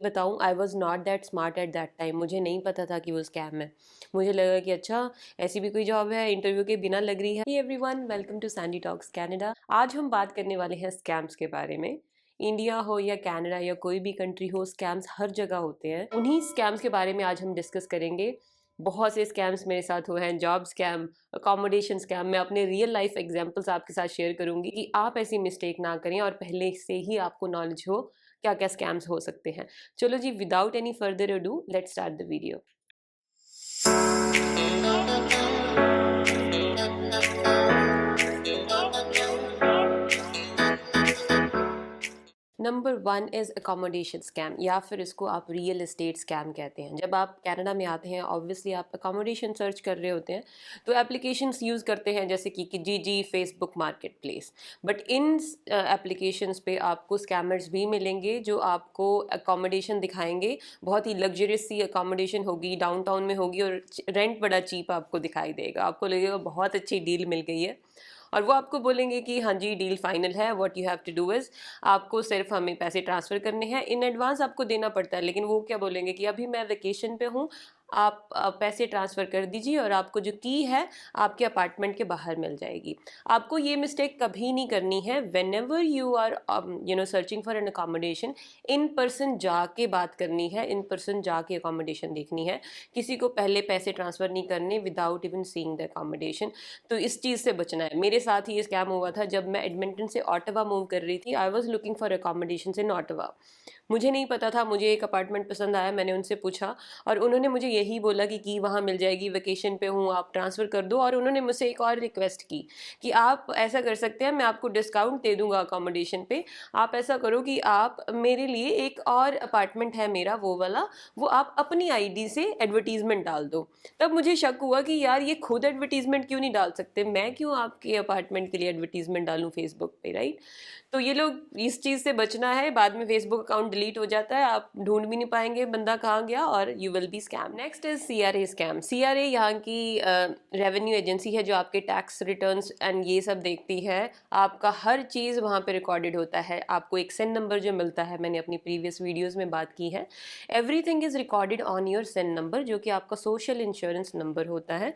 बताऊँ, I was not that smart at that time. मुझे नहीं पता था कि वो स्कैम है। मुझे लगा कि अच्छा ऐसी भी कोई जॉब है, इंटरव्यू के बिना लग रही है। Hey everyone, welcome to Sandy Talks Canada. आज हम बात करने वाले हैं स्कैम्स के बारे में। इंडिया हो या कनाडा या कोई भी कंट्री हो, स्कैम्स हर जगह होते हैं। उन्हीं स्कैम्स के बारे में आज हम डिस्कस करेंगे। बहुत से स्कैम्स मेरे साथ हुए हैं, जॉब स्कैम, अकोमोडेशन स्कैम। मैं अपने रियल लाइफ एग्जांपल्स आपके साथ शेयर करूंगी कि आप ऐसी मिस्टेक ना करें और पहले से ही आपको नॉलेज हो क्या क्या स्कैम्स हो सकते हैं। चलो जी, without any further ado, let's start the video. Number 1 is accommodation scam, या फिर इसको आप रियल एस्टेट स्कैम कहते हैं। जब आप कनाडा में आते हैं, ऑब्वियसली आप अकोमोडेशन सर्च कर रहे होते हैं, तो एप्लीकेशंस यूज़ करते हैं जैसे कि जीजी, Facebook market place. But in applications पे आपको स्कैमर्स भी मिलेंगे जो आपको अकोमोडेशन दिखाएंगे। बहुत ही लग्जरियस सी अकोमोडेशन होगी, डाउनटाउन में होगी और रेंट बड़ा चीप आपको दिखाई देगा। आपको लगेगा बहुत अच्छी डील मिल गई है और वो आपको बोलेंगे कि हाँ जी, डील फाइनल है, what you have to do is आपको सिर्फ हमें पैसे ट्रांसफ़र करने हैं। इन एडवांस आपको देना पड़ता है, लेकिन वो क्या बोलेंगे कि अभी मैं वेकेशन पे हूँ, आप पैसे ट्रांसफ़र कर दीजिए और आपको जो की है आपके अपार्टमेंट के बाहर मिल जाएगी। आपको ये मिस्टेक कभी नहीं करनी है। Whenever you are searching for an accommodation, in person जाके बात करनी है, इन पर्सन जाके अकोमोडेशन देखनी है। किसी को पहले पैसे ट्रांसफ़र नहीं करने without even seeing the accommodation. तो इस चीज़ से बचना है। मेरे साथ ही ये स्कैम हुआ था जब मैं एडमिंटन से ऑटावा मूव कर रही थी। I was looking for accommodations in Ottawa. मुझे नहीं पता था, मुझे एक अपार्टमेंट पसंद आया, मैंने उनसे पूछा और उन्होंने मुझे यही बोला कि वहाँ मिल जाएगी, वेकेशन पे हूँ, आप ट्रांसफ़र कर दो। और उन्होंने मुझसे एक और रिक्वेस्ट की कि आप ऐसा कर सकते हैं, मैं आपको डिस्काउंट दे दूँगा अकोमोडेशन पे। आप ऐसा करो कि आप मेरे लिए एक और अपार्टमेंट है मेरा वो वाला, वो आप अपनी आईडी से एडवर्टाइज़मेंट डाल दो। तब मुझे शक हुआ कि यार ये खुद एडवर्टाइज़मेंट क्यों नहीं डाल सकते? मैं क्यों आपके अपार्टमेंट के लिए एडवर्टाइज़मेंट डालूँ फेसबुक पे, राइट? तो ये लोग, इस चीज़ से बचना है। बाद में फेसबुक अकाउंट डिलीट हो जाता है, आप ढूंढ भी नहीं पाएंगे बंदा कहाँ गया और you will be scam. Next is CRA scam. CRA यहाँ की रेवेन्यू एजेंसी है जो आपके टैक्स रिटर्न्स एंड ये सब देखती है। आपका हर चीज़ वहाँ पे रिकॉर्डेड होता है। आपको एक सिन नंबर जो मिलता है, मैंने अपनी प्रीवियस वीडियोज़ में बात की है। Everything is recorded on your SIN number, जो कि आपका सोशल इंश्योरेंस नंबर होता है।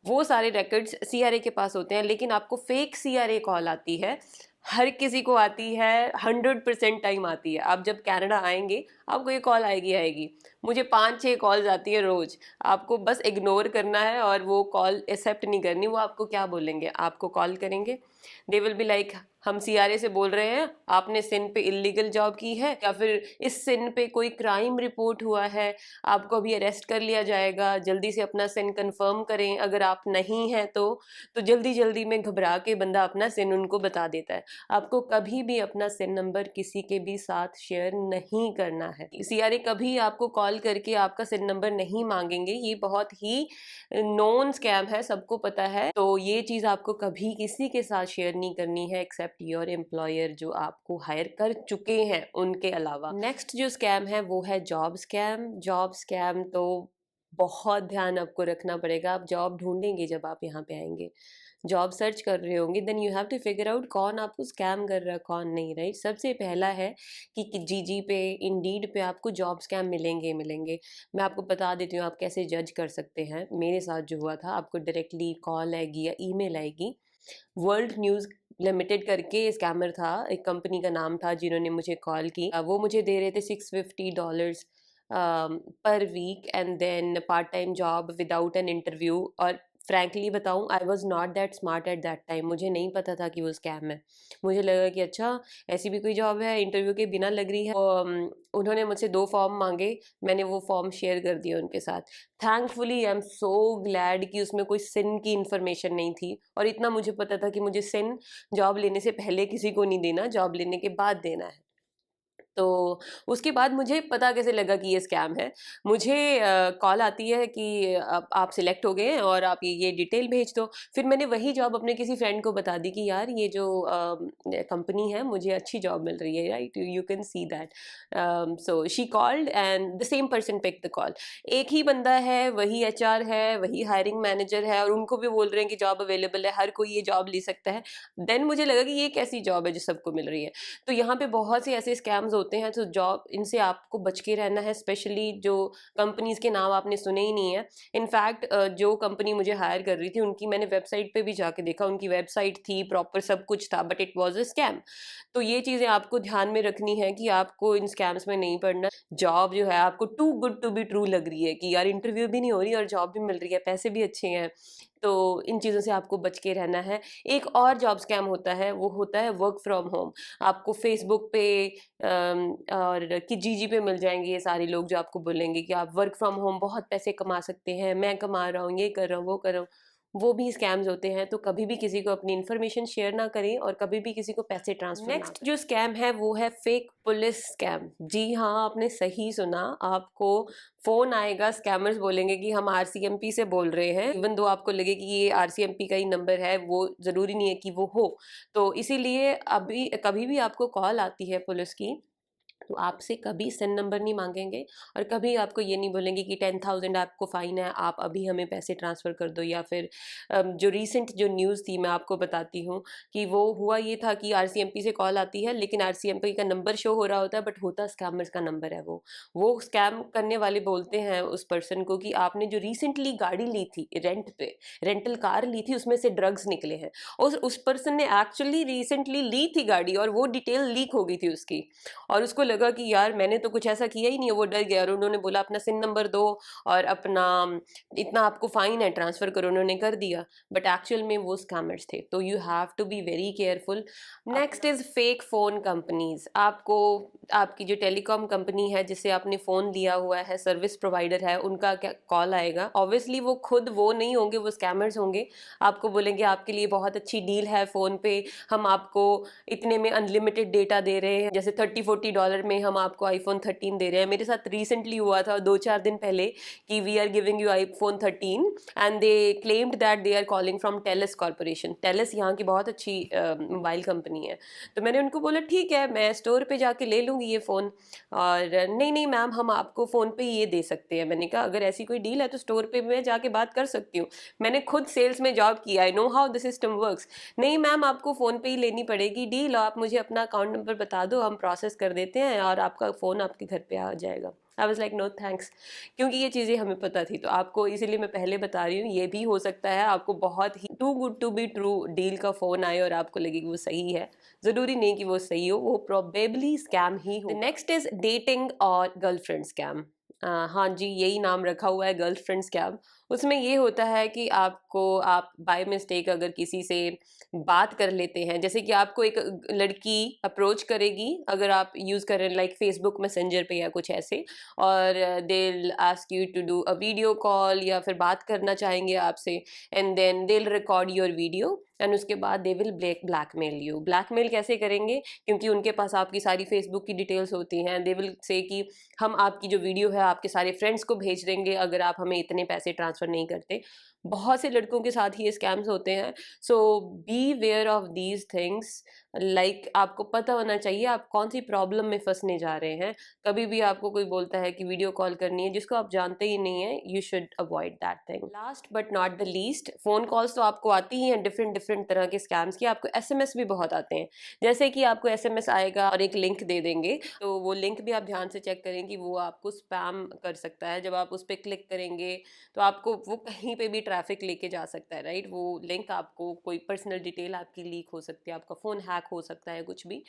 वो सारे रिकॉर्ड्स सीआरए के पास होते हैं, लेकिन आपको फेक सीआरए कॉल आती है। हर किसी को आती है, 100% टाइम आती है। आप जब कनाडा आएंगे आपको ये कॉल आएगी आएगी। मुझे 5-6 कॉल्स आती है रोज। आपको बस इग्नोर करना है और वो कॉल एक्सेप्ट नहीं करनी। वो आपको क्या बोलेंगे, आपको कॉल करेंगे, दे विल बी लाइक, हम सीआरए से बोल रहे हैं, आपने सिन पे इलीगल जॉब की है या फिर इस सिन पे कोई क्राइम रिपोर्ट हुआ है, आपको अभी अरेस्ट कर लिया जाएगा, जल्दी से अपना सिन कंफर्म करें। अगर आप नहीं हैं तो जल्दी जल्दी में घबरा के बंदा अपना सिन उनको बता देता है। आपको कभी भी अपना सिन नंबर किसी के भी साथ शेयर नहीं करना है। सीआरए कभी आपको कॉल करके आपका सिन नंबर नहीं मांगेंगे। ये बहुत ही नोन स्कैम है, सबको पता है। तो ये चीज़ आपको कभी किसी के साथ शेयर नहीं करनी है एक्सेप्ट योर एम्प्लॉयर जो आपको हायर कर चुके हैं उनके अलावा। नेक्स्ट जो स्कैम है वो है जॉब स्कैम। जॉब स्कैम तो बहुत ध्यान आपको रखना पड़ेगा। आप जॉब ढूंढेंगे जब आप यहाँ पे आएंगे, जॉब सर्च कर रहे होंगे, then you have to figure out कौन आपको स्कैम कर रहा है कौन नहीं, राइट? सबसे पहला है कि जीजी पे, इंडीड पे आपको जॉब स्कैम मिलेंगे मिलेंगे। मैं आपको बता देती हूँ आप कैसे जज कर सकते हैं। मेरे साथ जो हुआ था, आपको डायरेक्टली कॉल आएगी या ईमेल आएगी। वर्ल्ड न्यूज़ लिमिटेड करके स्कैमर था, एक कंपनी का नाम था जिन्होंने मुझे कॉल की। वो मुझे दे रहे थे $650 per week and then part time job without an interview. और फ्रैंकली बताऊं, I was not that smart at that time. मुझे नहीं पता था कि वो स्कैम है। मुझे लगा कि अच्छा ऐसी भी कोई जॉब है, इंटरव्यू के बिना लग रही है। तो उन्होंने मुझसे 2 फॉर्म मांगे, मैंने वो फॉर्म शेयर कर दिए उनके साथ। Thankfully I am so glad कि उसमें कोई सिन की इन्फॉर्मेशन नहीं थी। और इतना मुझे पता था कि मुझे सिन जॉब लेने से पहले किसी को नहीं देना, जॉब लेने के बाद देना है। तो उसके बाद मुझे पता कैसे लगा कि ये स्कैम है। मुझे कॉल आती है कि आप सिलेक्ट हो गए हैं और आप ये डिटेल भेज दो। फिर मैंने वही जॉब अपने किसी फ्रेंड को बता दी कि यार ये जो कंपनी है, मुझे अच्छी जॉब मिल रही है, right? You can see that. So she called and the same person pick the call. एक ही बंदा है, वही एचआर है, वही हायरिंग मैनेजर है और उनको भी बोल रहे हैं कि जॉब अवेलेबल है, हर कोई ये जॉब ले सकता है। देन मुझे लगा कि ये कैसी जॉब है जो सबको मिल रही है। तो यहाँ पे बहुत से ऐसे स्कैम्स होते हैं, तो जॉब इनसे आपको बच के रहना है, स्पेशली जो कंपनीज़ के नाम आपने सुने ही नहीं है। इनफैक्ट जो कंपनी मुझे हायर कर रही थी उनकी मैंने वेबसाइट पे भी जाके देखा, उनकी वेबसाइट थी, प्रॉपर सब कुछ था, but it was a scam. तो ये चीज़ें आपको ध्यान में रखनी है कि आपको इन स्कैम्स में नहीं पड़ना। जॉब जो है आपको too good to be true लग रही है कि यार इंटरव्यू भी नहीं हो रही और जॉब भी मिल रही है, पैसे भी अच्छे हैं, तो इन चीज़ों से आपको बच के रहना है। एक और जॉब स्कैम होता है, वो होता है वर्क फ्रॉम होम। आपको फेसबुक पे और किजीजी पे मिल जाएँगे ये सारे लोग जो आपको बोलेंगे कि आप वर्क फ्रॉम होम बहुत पैसे कमा सकते हैं, मैं कमा रहा हूँ, ये कर रहा हूँ, वो कर रहा हूँ। वो भी स्कैम्स होते हैं, तो कभी भी किसी को अपनी इन्फॉर्मेशन शेयर ना करें और कभी भी किसी को पैसे ट्रांसफर ना नेक्स्ट करें। जो स्कैम है वो है फेक पुलिस स्कैम। जी हाँ, आपने सही सुना। आपको फ़ोन आएगा, स्कैमर्स बोलेंगे कि हम आरसीएमपी से बोल रहे हैं, इवन दो आपको लगे कि ये आरसीएमपी का ही नंबर है, वो ज़रूरी नहीं है कि वो हो। तो इसीलिए अभी कभी भी आपको कॉल आती है पुलिस की, तो आपसे कभी सिन नंबर नहीं मांगेंगे और कभी आपको ये नहीं बोलेंगे कि 10,000 आपको फ़ाइन है, आप अभी हमें पैसे ट्रांसफ़र कर दो। या फिर जो रीसेंट जो न्यूज़ थी मैं आपको बताती हूँ कि वो हुआ ये था कि आरसीएमपी से कॉल आती है, लेकिन आरसीएमपी का नंबर शो हो रहा होता है, बट होता स्कैमर्स का नंबर है वो स्कैम करने वाले बोलते हैं उस पर्सन को कि आपने जो रिसेंटली गाड़ी ली थी रेंट पे, रेंटल कार ली थी, उसमें से ड्रग्स निकले हैं। और उस पर्सन ने एक्चुअली रिसेंटली ली थी गाड़ी और वो डिटेल लीक हो गई थी उसकी, और उसको लगा कि यार मैंने तो कुछ ऐसा किया ही नहीं है, वो डर गया और उन्होंने बोला अपना सिन नंबर दो और अपना इतना आपको फाइन है ट्रांसफर करो, उन्होंने कर दिया, बट एक्चुअल में वो स्कैमर्स थे। तो you have to be very careful. Next is fake phone companies. आपको आपकी जो टेलीकॉम कंपनी है जिससे आपने फोन लिया हुआ है, सर्विस प्रोवाइडर है, उनका क्या कॉल आएगा, ऑब्वियसली वो खुद वो नहीं होंगे, वो स्कैमर्स होंगे। आपको बोलेंगे आपके लिए बहुत अच्छी डील है फ़ोन पे, हम आपको इतने में अनलिमिटेड डेटा दे रहे हैं, जैसे $30-40 में हम आपको आईफोन 13 दे रहे हैं। मेरे साथ रिसेंटली हुआ था 2-4 दिन पहले कि we are giving you iPhone 13 and they claimed that they are calling from Telus corporation. Telus यहाँ की बहुत अच्छी मोबाइल कंपनी है। तो मैंने उनको बोला ठीक है, मैं स्टोर पे जाके ले लूँगी ये फ़ोन। और नहीं नहीं मैम, हम आपको फ़ोन पे ये दे सकते हैं। मैंने कहा अगर ऐसी कोई डील है तो स्टोर पे मैं जाके बात कर सकती हूँ, मैंने खुद सेल्स में जॉब किया, I know how the system works. नहीं मैम, आपको फ़ोन पे ही लेनी पड़ेगी डील, आप मुझे अपना अकाउंट नंबर बता दो, हम प्रोसेस कर देते हैं और आपका फ़ोन आपके घर पे आ जाएगा। I was like no thanks, क्योंकि ये चीज़ें हमें पता थी। तो आपको इसीलिए मैं पहले बता रही हूँ, ये भी हो सकता है आपको बहुत ही too good to be true deal का फ़ोन आए और आपको लगे कि वो सही है। ज़रूरी नहीं कि वो सही हो, वो प्रोबेबली स्कैम ही हो। नेक्स्ट इज डेटिंग और गर्लफ्रेंड स्कैम। हाँ जी, यही नाम रखा हुआ है, गर्लफ्रेंड स्कैम। उसमें ये होता है कि आप बाय मिस्टेक अगर किसी से बात कर लेते हैं, जैसे कि आपको एक लड़की अप्रोच करेगी, अगर आप यूज़ कर रहे हैं लाइक फेसबुक मैसेंजर पे या कुछ ऐसे, और they will ask you to do a video call या फिर बात करना चाहेंगे आपसे, and then they will record your video एंड उसके बाद they will blackmail you. Blackmail कैसे करेंगे? क्योंकि उनके पास आपकी सारी फेसबुक की डिटेल्स होती हैं। दे विल से कि हम आपकी जो वीडियो है आपके सारे फ्रेंड्स को भेज देंगे अगर आप हमें इतने पैसे ट्रांसफ़र नहीं करते। बहुत से लड़कों के साथ ही ये स्कैम्स होते हैं। So beware of these things. Like आपको पता होना चाहिए आप कौन सी प्रॉब्लम में फंसने जा रहे हैं। कभी भी आपको कोई बोलता है कि वीडियो कॉल करनी है जिसको आप जानते ही नहीं है, you should avoid that thing. Last but not the least, phone calls तो आपको आती ही हैं डिफरेंट डिफरेंट तरह के स्कैम्स की। आपको एसएमएस भी बहुत आते हैं, जैसे कि आपको एसएमएस आएगा और एक लिंक दे देंगे, तो वो लिंक भी आप ध्यान से चेक करें कि वो आपको स्पैम कर सकता है। जब आप उस पर क्लिक करेंगे तो आपको वो कहीं पे भी ट्रैफिक लेके जा सकता है, राइट? वो लिंक आपको कोई पर्सनल डिटेल आपकी लीक हो सकती है, आपका फ़ोन हैक हो सकता है, कुछ भी।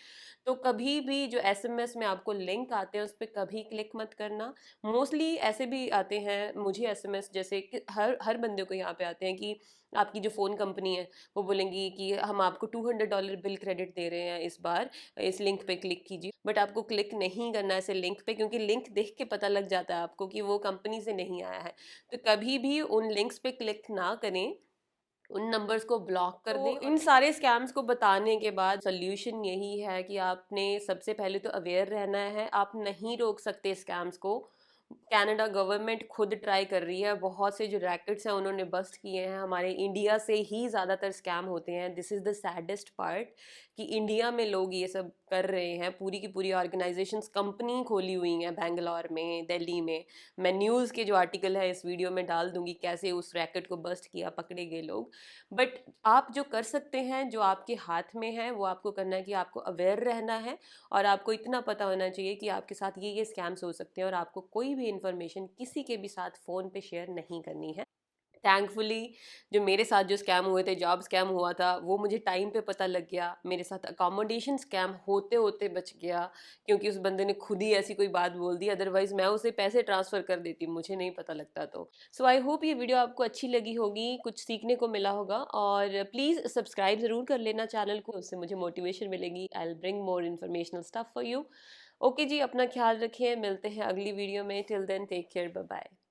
तो कभी भी जो एसएमएस में आपको लिंक आते हैं उस पर कभी क्लिक मत करना। मोस्टली ऐसे भी आते हैं मुझे एसएमएस, जैसे कि हर हर बंदे को यहाँ पे आते हैं कि आपकी जो फ़ोन कंपनी है वो बोलेंगी कि हम आपको $200 बिल क्रेडिट दे रहे हैं इस बार, इस लिंक पे क्लिक कीजिए। बट आपको क्लिक नहीं करना है ऐसे लिंक पे, क्योंकि लिंक देख के पता लग जाता है आपको कि वो कंपनी से नहीं आया है। तो कभी भी उन लिंक्स पे क्लिक ना करें, उन नंबर्स को ब्लॉक कर दें। इन सारे स्कैम्स को बताने के बाद सोल्यूशन यही है कि आपने सबसे पहले तो अवेयर रहना है। आप नहीं रोक सकते स्कैम्स को, कनाडा गवर्नमेंट खुद ट्राई कर रही है, बहुत से जो रैकेट्स हैं उन्होंने बस्ट किए हैं, हमारे इंडिया से ही ज़्यादातर स्कैम होते हैं। This is the saddest part कि इंडिया में लोग ये सब कर रहे हैं, पूरी की पूरी ऑर्गेनाइजेशंस कंपनी खोली हुई हैं बैंगलोर में, दिल्ली में। मैं न्यूज़ के जो आर्टिकल है इस वीडियो में डाल दूंगी कैसे उस रैकेट को बस्ट किया, पकड़े गए लोग। बट आप जो कर सकते हैं, जो आपके हाथ में है, वो आपको करना है कि आपको अवेयर रहना है और आपको इतना पता होना चाहिए कि आपके साथ ये स्कैम्स हो सकते हैं और आपको कोई भी इन्फॉर्मेशन किसी के भी साथ फ़ोन पे शेयर नहीं करनी है। थैंकफुली जो मेरे साथ जो स्कैम हुए थे, जॉब स्कैम हुआ था, वो मुझे टाइम पे पता लग गया। मेरे साथ अकोमोडेशन स्कैम होते-होते बच गया, क्योंकि उस बंदे ने खुद ही ऐसी कोई बात बोल दी, अदरवाइज़ मैं उसे पैसे ट्रांसफ़र कर देती, मुझे नहीं पता लगता तो। सो आई होप ये वीडियो आपको अच्छी लगी होगी, कुछ सीखने को मिला होगा और प्लीज़ सब्सक्राइब ज़रूर कर लेना चैनल को, उससे मुझे मोटिवेशन मिलेगी। I will bring more informational stuff for you. Okay जी, अपना ख्याल रखिए, मिलते हैं अगली वीडियो में। Till then take care, bye bye.